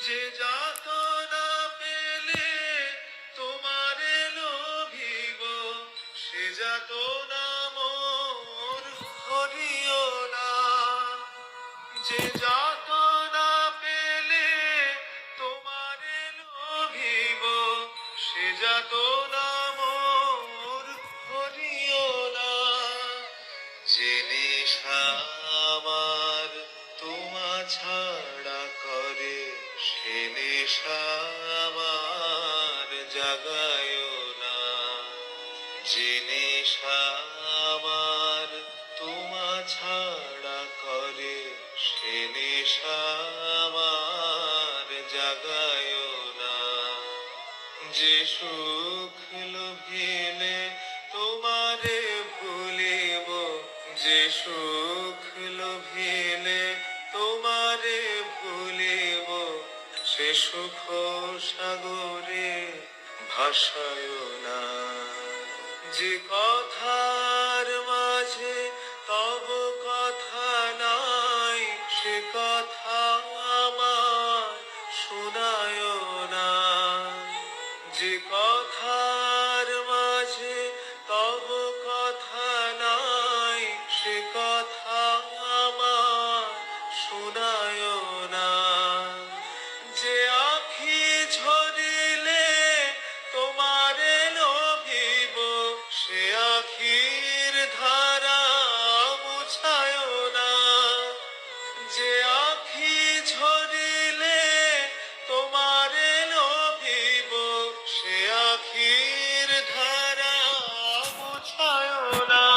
যে যাতনা পেলে তোমারে লোভিব, সে যাতনা মোর হরিও না। যে যাতনা পেলে তোমারে লোভিব, সে যাতনা মোর হরিও না। যে নেশা আমার তোমা ছাড়া করে, সে নেশা আমার জাগায়ও না। যে নেশা আমার তোমা ছাড়া করে, সে নেশা আমার জাগায়ও না। যে সুখ লোভিলে তোমারে ভুলিব, যে সুখ লোভিলে তোমারে ভুলিব, সে সুখ সাগরে ভাসায় না। যে কথার মাঝে তব কথা নাই, সে কথা আমার শোনায় না। যে কথা